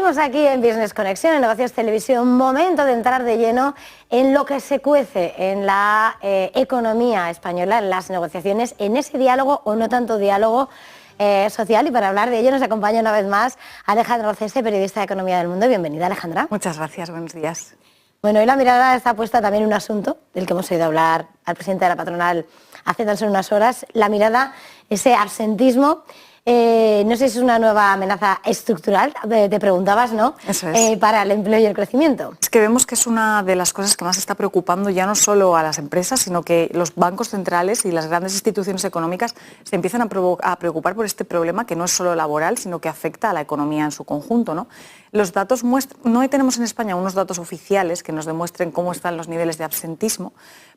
Seguimos aquí en Business Conexión, en Negocios Televisión. Momento de entrar de lleno en lo que se cuece en la economía española, en las negociaciones, en ese diálogo o no tanto diálogo social. Y para hablar de ello nos acompaña una vez más Alejandra Ceste, periodista de Economía del Mundo. Bienvenida, Alejandra. Muchas gracias, buenos días. Bueno, hoy la mirada está puesta también en un asunto del que hemos oído hablar al presidente de la patronal hace tan solo unas horas. La mirada, ese absentismo. No sé si es una nueva amenaza estructural, te preguntabas, ¿no? Eso es. Para el empleo y el crecimiento. Es que vemos que es una de las cosas que más está preocupando ya no solo a las empresas, sino que los bancos centrales y las grandes instituciones económicas se empiezan a preocupar por este problema que no es solo laboral, sino que afecta a la economía en su conjunto, ¿no? Los datos no tenemos en España unos datos oficiales que nos demuestren cómo están los niveles de absentismo,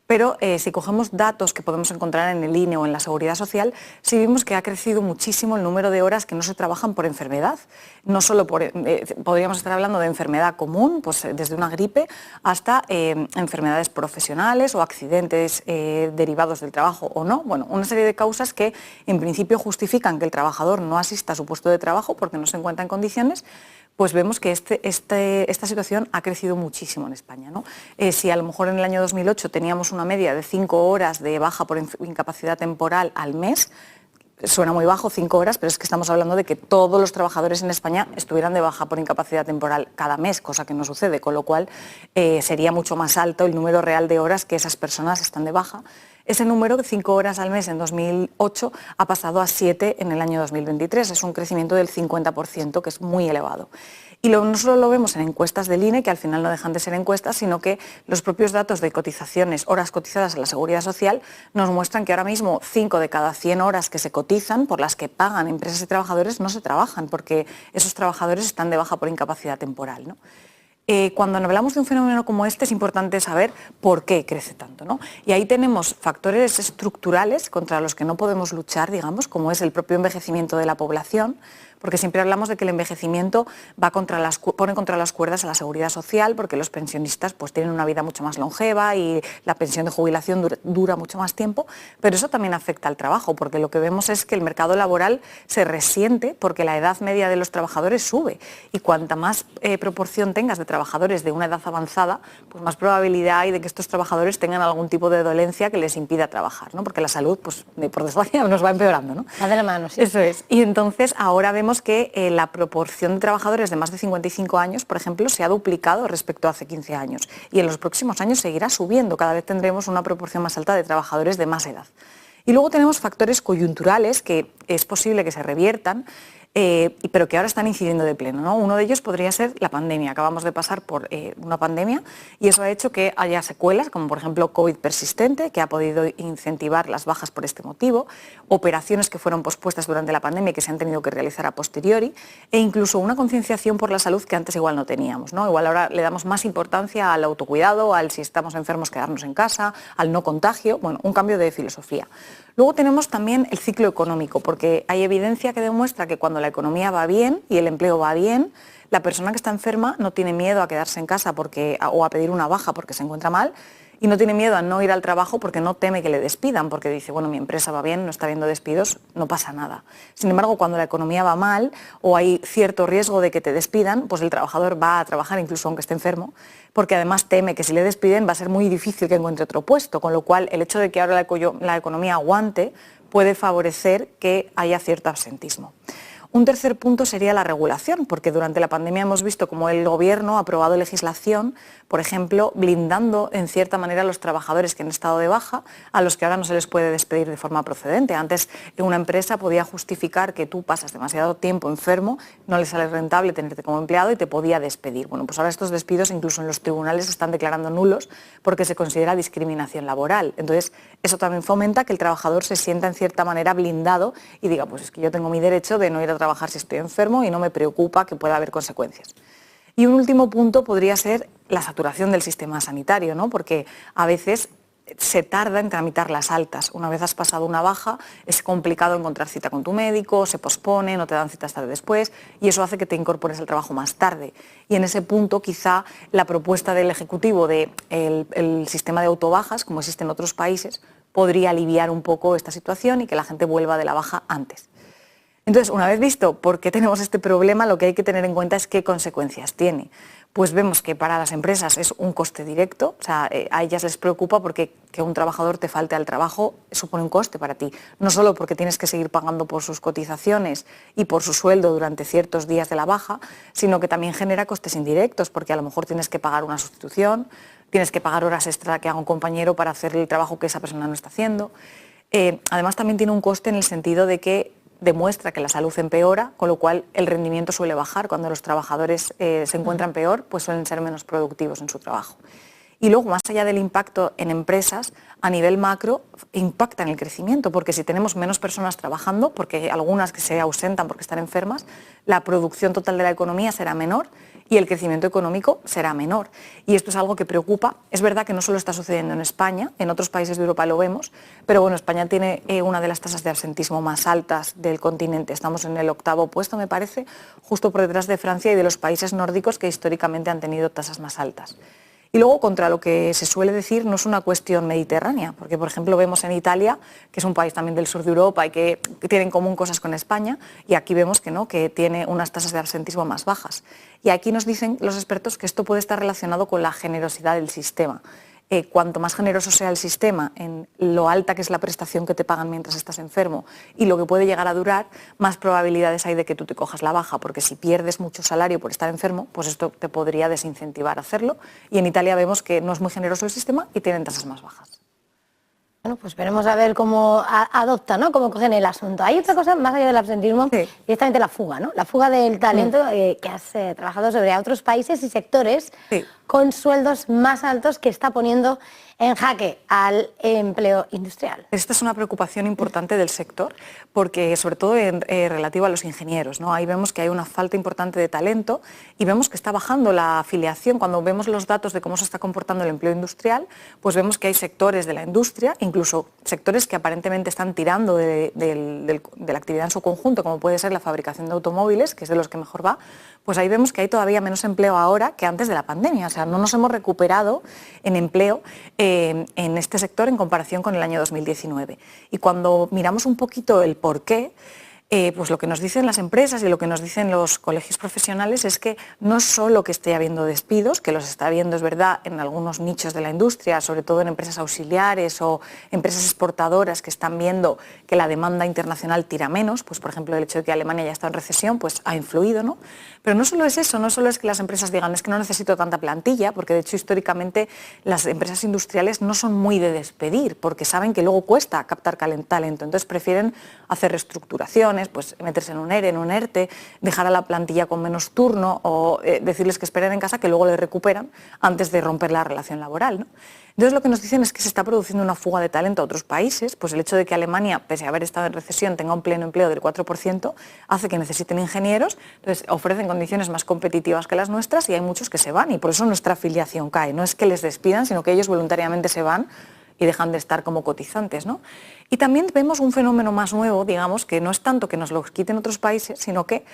pero si cogemos datos que podemos encontrar en el INE o en la Seguridad Social, sí vimos que ha crecido muchísimo el número de horas que no se trabajan por enfermedad. No solo podríamos estar hablando de enfermedad común, pues desde una gripe, hasta enfermedades profesionales o accidentes derivados del trabajo o no. Bueno, una serie de causas que en principio justifican que el trabajador no asista a su puesto de trabajo porque no se encuentra en condiciones. Pues vemos que esta situación ha crecido muchísimo en España, ¿no? Si a lo mejor en el año 2008 teníamos una media de 5 horas de baja por incapacidad temporal al mes, suena muy bajo 5 horas, pero es que estamos hablando de que todos los trabajadores en España estuvieran de baja por incapacidad temporal cada mes, cosa que no sucede, con lo cual sería mucho más alto el número real de horas que esas personas están de baja. Ese número de 5 horas al mes en 2008 ha pasado a 7 en el año 2023. Es un crecimiento del 50%, que es muy elevado. Y no solo lo vemos en encuestas del INE, que al final no dejan de ser encuestas, sino que los propios datos de cotizaciones, horas cotizadas a la Seguridad Social, nos muestran que ahora mismo 5 de cada 100 horas que se cotizan, por las que pagan empresas y trabajadores, no se trabajan, porque esos trabajadores están de baja por incapacidad temporal, ¿no? Cuando hablamos de un fenómeno como este es importante saber por qué crece tanto, ¿no? Y ahí tenemos factores estructurales contra los que no podemos luchar, digamos, como es el propio envejecimiento de la población, porque siempre hablamos de que el envejecimiento pone contra las cuerdas a la seguridad social, porque los pensionistas pues, tienen una vida mucho más longeva y la pensión de jubilación dura mucho más tiempo, pero eso también afecta al trabajo, porque lo que vemos es que el mercado laboral se resiente porque la edad media de los trabajadores sube, y cuanta más proporción tengas de trabajadores de una edad avanzada, pues más probabilidad hay de que estos trabajadores tengan algún tipo de dolencia que les impida trabajar, ¿no? Porque la salud, pues, por desgracia, nos va empeorando, ¿no? Va de la mano, sí. Eso es. Y entonces ahora vemos que la proporción de trabajadores de más de 55 años, por ejemplo, se ha duplicado respecto a hace 15 años. Y en los próximos años seguirá subiendo. Cada vez tendremos una proporción más alta de trabajadores de más edad. Y luego tenemos factores coyunturales que es posible que se reviertan, pero que ahora están incidiendo de pleno, ¿no? Uno de ellos podría ser la pandemia. Acabamos de pasar por una pandemia y eso ha hecho que haya secuelas, como por ejemplo COVID persistente, que ha podido incentivar las bajas por este motivo, operaciones que fueron pospuestas durante la pandemia y que se han tenido que realizar a posteriori, e incluso una concienciación por la salud que antes igual no teníamos, ¿no? Igual ahora le damos más importancia al autocuidado, al si estamos enfermos quedarnos en casa, al no contagio, bueno, un cambio de filosofía. Luego tenemos también el ciclo económico, porque hay evidencia que demuestra que cuando la economía va bien y el empleo va bien, la persona que está enferma no tiene miedo a quedarse en casa o a pedir una baja porque se encuentra mal, y no tiene miedo a no ir al trabajo porque no teme que le despidan, porque dice, bueno, mi empresa va bien, no está habiendo despidos, no pasa nada. Sin embargo, cuando la economía va mal o hay cierto riesgo de que te despidan, pues el trabajador va a trabajar incluso aunque esté enfermo, porque además teme que si le despiden va a ser muy difícil que encuentre otro puesto, con lo cual el hecho de que ahora la economía aguante puede favorecer que haya cierto absentismo. Un tercer punto sería la regulación, porque durante la pandemia hemos visto cómo el Gobierno ha aprobado legislación, por ejemplo, blindando en cierta manera a los trabajadores que han estado de baja, a los que ahora no se les puede despedir de forma procedente. Antes una empresa podía justificar que tú pasas demasiado tiempo enfermo, no le sale rentable tenerte como empleado y te podía despedir. Bueno, pues ahora estos despidos incluso en los tribunales se están declarando nulos porque se considera discriminación laboral. Entonces, eso también fomenta que el trabajador se sienta en cierta manera blindado y diga, pues es que yo tengo mi derecho de no ir a trabajar si estoy enfermo y no me preocupa que pueda haber consecuencias. Y un último punto podría ser la saturación del sistema sanitario, ¿no? Porque a veces se tarda en tramitar las altas. Una vez has pasado una baja, es complicado encontrar cita con tu médico, se pospone, no te dan cita hasta después, y eso hace que te incorpores al trabajo más tarde. Y en ese punto quizá la propuesta del Ejecutivo del sistema de autobajas, como existe en otros países, podría aliviar un poco esta situación y que la gente vuelva de la baja antes. Entonces, una vez visto por qué tenemos este problema, lo que hay que tener en cuenta es qué consecuencias tiene. Pues vemos que para las empresas es un coste directo, o sea, a ellas les preocupa porque que un trabajador te falte al trabajo supone un coste para ti, no solo porque tienes que seguir pagando por sus cotizaciones y por su sueldo durante ciertos días de la baja, sino que también genera costes indirectos, porque a lo mejor tienes que pagar una sustitución, tienes que pagar horas extra que haga un compañero para hacer el trabajo que esa persona no está haciendo. Además también tiene un coste en el sentido de que demuestra que la salud empeora, con lo cual el rendimiento suele bajar. Cuando los trabajadores se encuentran peor, pues suelen ser menos productivos en su trabajo. Y luego, más allá del impacto en empresas, a nivel macro, impacta en el crecimiento, porque si tenemos menos personas trabajando, porque algunas que se ausentan porque están enfermas, la producción total de la economía será menor y el crecimiento económico será menor. Y esto es algo que preocupa. Es verdad que no solo está sucediendo en España, en otros países de Europa lo vemos, pero bueno, España tiene una de las tasas de absentismo más altas del continente. Estamos en el 8º puesto, me parece, justo por detrás de Francia y de los países nórdicos que históricamente han tenido tasas más altas. Y luego, contra lo que se suele decir, no es una cuestión mediterránea, porque por ejemplo vemos en Italia, que es un país también del sur de Europa y que tiene en común cosas con España, y aquí vemos que no, que tiene unas tasas de absentismo más bajas. Y aquí nos dicen los expertos que esto puede estar relacionado con la generosidad del sistema. Cuanto más generoso sea el sistema en lo alta que es la prestación que te pagan mientras estás enfermo y lo que puede llegar a durar, más probabilidades hay de que tú te cojas la baja, porque si pierdes mucho salario por estar enfermo, pues esto te podría desincentivar a hacerlo. Y en Italia vemos que no es muy generoso el sistema y tienen tasas más bajas. Bueno, pues veremos a ver cómo adoptan, ¿no? Cómo cogen el asunto. Hay otra cosa, más allá del absentismo, sí, directamente la fuga, ¿no? La fuga del talento que has trabajado sobre otros países y sectores sí, con sueldos más altos que está poniendo en jaque al empleo industrial. Esta es una preocupación importante del sector, porque sobre todo relativo a los ingenieros, ¿no? Ahí vemos que hay una falta importante de talento y vemos que está bajando la afiliación. Cuando vemos los datos de cómo se está comportando el empleo industrial, pues vemos que hay sectores de la industria, incluso sectores que aparentemente están tirando de la actividad en su conjunto, como puede ser la fabricación de automóviles, que es de los que mejor va, pues ahí vemos que hay todavía menos empleo ahora que antes de la pandemia. O sea, no nos hemos recuperado en empleo en este sector en comparación con el año 2019. Y cuando miramos un poquito el porqué, pues lo que nos dicen las empresas y lo que nos dicen los colegios profesionales es que no es solo que esté habiendo despidos, que los está habiendo, es verdad, en algunos nichos de la industria, sobre todo en empresas auxiliares o empresas exportadoras que están viendo que la demanda internacional tira menos, pues por ejemplo el hecho de que Alemania ya está en recesión, pues ha influido, ¿no? Pero no solo es eso, no solo es que las empresas digan es que no necesito tanta plantilla, porque de hecho históricamente las empresas industriales no son muy de despedir, porque saben que luego cuesta captar talento, entonces prefieren hacer reestructuraciones, pues meterse en un ERE, en un ERTE, dejar a la plantilla con menos turno o decirles que esperen en casa que luego le recuperan antes de romper la relación laboral, ¿no? Entonces lo que nos dicen es que se está produciendo una fuga de talento a otros países, pues el hecho de que Alemania, pese a haber estado en recesión, tenga un pleno empleo del 4%, hace que necesiten ingenieros, entonces ofrecen condiciones más competitivas que las nuestras y hay muchos que se van y por eso nuestra afiliación cae. No es que les despidan, sino que ellos voluntariamente se van y dejan de estar como cotizantes, ¿no? Y también vemos un fenómeno más nuevo, digamos, que no es tanto que nos lo quiten otros países, sino que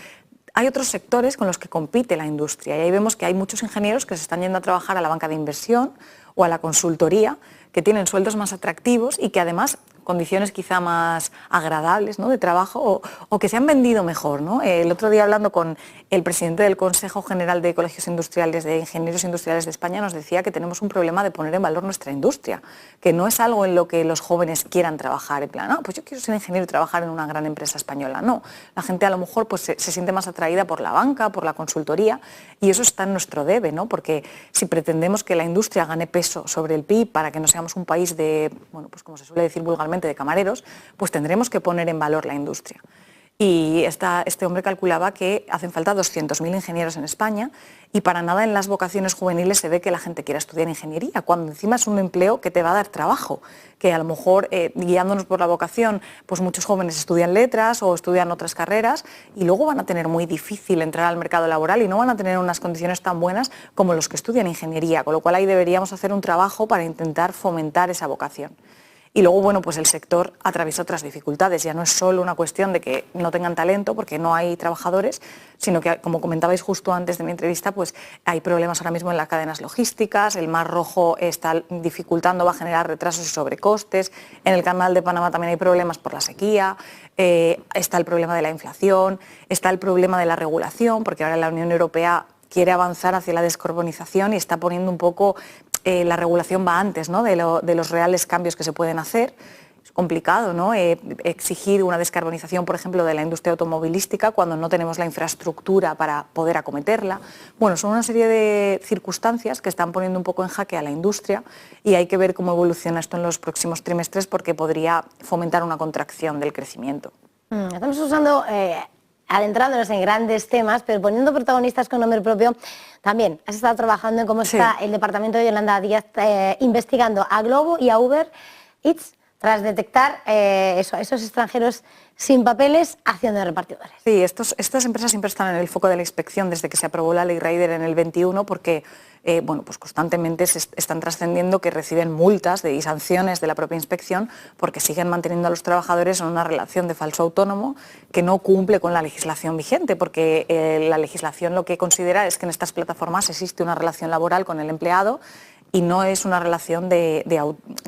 hay otros sectores con los que compite la industria y ahí vemos que hay muchos ingenieros que se están yendo a trabajar a la banca de inversión o a la consultoría, que tienen sueldos más atractivos y que además condiciones quizá más agradables, ¿no?, de trabajo o que se han vendido mejor, ¿no? El otro día hablando con el presidente del Consejo General de Colegios Industriales, de Ingenieros Industriales de España, nos decía que tenemos un problema de poner en valor nuestra industria, que no es algo en lo que los jóvenes quieran trabajar, en plan, pues yo quiero ser ingeniero y trabajar en una gran empresa española. No, la gente a lo mejor pues, se siente más atraída por la banca, por la consultoría y eso está en nuestro debe, ¿no? Porque si pretendemos que la industria gane peso sobre el PIB para que no seamos un país de, bueno, pues como se suele decir vulgarmente, de camareros, pues tendremos que poner en valor la industria. Y este hombre calculaba que hacen falta 200.000 ingenieros en España y para nada en las vocaciones juveniles se ve que la gente quiera estudiar ingeniería, cuando encima es un empleo que te va a dar trabajo, que a lo mejor guiándonos por la vocación, pues muchos jóvenes estudian letras o estudian otras carreras y luego van a tener muy difícil entrar al mercado laboral y no van a tener unas condiciones tan buenas como los que estudian ingeniería, con lo cual ahí deberíamos hacer un trabajo para intentar fomentar esa vocación. Y luego, bueno, pues el sector atraviesa otras dificultades. Ya no es solo una cuestión de que no tengan talento porque no hay trabajadores, sino que, como comentabais justo antes de mi entrevista, pues hay problemas ahora mismo en las cadenas logísticas, el Mar Rojo está dificultando, va a generar retrasos y sobrecostes, en el Canal de Panamá también hay problemas por la sequía, está el problema de la inflación, está el problema de la regulación, porque ahora la Unión Europea quiere avanzar hacia la descarbonización y está poniendo un poco, la regulación va antes, ¿no?, de los reales cambios que se pueden hacer. Es complicado, ¿no?, exigir una descarbonización, por ejemplo, de la industria automovilística cuando no tenemos la infraestructura para poder acometerla. Bueno, son una serie de circunstancias que están poniendo un poco en jaque a la industria y hay que ver cómo evoluciona esto en los próximos trimestres porque podría fomentar una contracción del crecimiento. Estamos usando... adentrándonos en grandes temas, pero poniendo protagonistas con nombre propio, también has estado trabajando en cómo está el departamento de Yolanda Díaz investigando a Glovo y a Uber Eats tras detectar esos extranjeros sin papeles haciendo de repartidores. Sí, estas empresas siempre están en el foco de la inspección desde que se aprobó la Ley Rider en el 21 porque bueno, pues constantemente se están trascendiendo que reciben multas y sanciones de la propia inspección porque siguen manteniendo a los trabajadores en una relación de falso autónomo que no cumple con la legislación vigente, porque la legislación lo que considera es que en estas plataformas existe una relación laboral con el empleado y no es una relación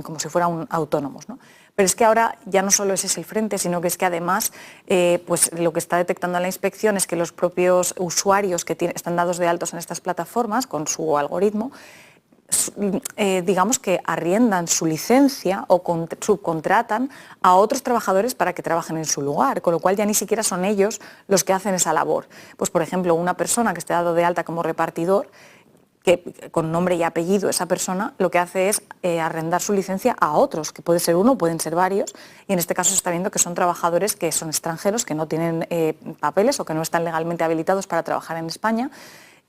como si fueran autónomos, ¿no? Pero es que ahora ya no solo ese es el frente, sino que es que además pues lo que está detectando la inspección es que los propios usuarios que están dados de altos en estas plataformas con su algoritmo, digamos que arriendan su licencia o subcontratan a otros trabajadores para que trabajen en su lugar, con lo cual ya ni siquiera son ellos los que hacen esa labor. Pues por ejemplo, una persona que esté dado de alta como repartidor, que con nombre y apellido esa persona lo que hace es arrendar su licencia a otros, que puede ser uno, pueden ser varios, y en este caso se está viendo que son trabajadores que son extranjeros, que no tienen papeles o que no están legalmente habilitados para trabajar en España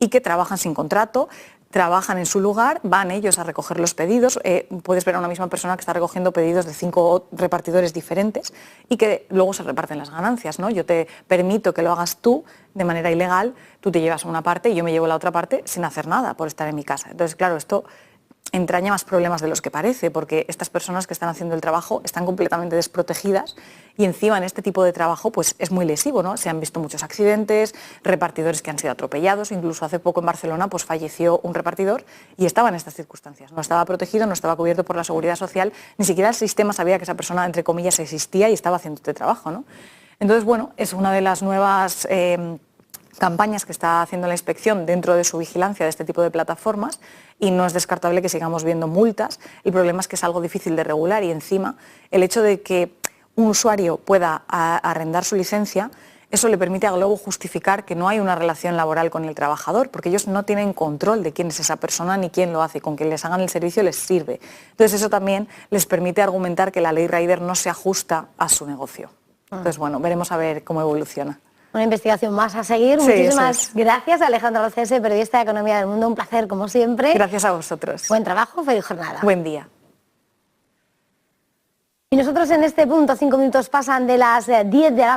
y que trabajan sin contrato, trabajan en su lugar, van ellos a recoger los pedidos, puedes ver a una misma persona que está recogiendo pedidos de 5 repartidores diferentes y que luego se reparten las ganancias, ¿no? Yo te permito que lo hagas tú de manera ilegal, tú te llevas una parte y yo me llevo la otra parte sin hacer nada por estar en mi casa. Entonces, claro, esto entraña más problemas de los que parece, porque estas personas que están haciendo el trabajo están completamente desprotegidas y encima en este tipo de trabajo pues es muy lesivo, ¿no? Se han visto muchos accidentes, repartidores que han sido atropellados, incluso hace poco en Barcelona pues falleció un repartidor y estaba en estas circunstancias, no estaba protegido, no estaba cubierto por la Seguridad Social, ni siquiera el sistema sabía que esa persona, entre comillas, existía y estaba haciendo este trabajo, ¿no? Entonces, bueno, es una de las nuevas campañas que está haciendo la inspección dentro de su vigilancia de este tipo de plataformas y no es descartable que sigamos viendo multas. El problema es que es algo difícil de regular y encima el hecho de que un usuario pueda arrendar su licencia, eso le permite a Glovo justificar que no hay una relación laboral con el trabajador, porque ellos no tienen control de quién es esa persona ni quién lo hace, con que les hagan el servicio les sirve. Entonces eso también les permite argumentar que la Ley Rider no se ajusta a su negocio. Entonces, bueno, veremos a ver cómo evoluciona. Una investigación más a seguir. Sí, muchísimas gracias, Alejandra Rocese, periodista de Economía del Mundo. Un placer, como siempre. Gracias a vosotros. Buen trabajo, feliz jornada. Buen día. Y nosotros en este punto, 5 minutos pasan de las 10 de la mañana.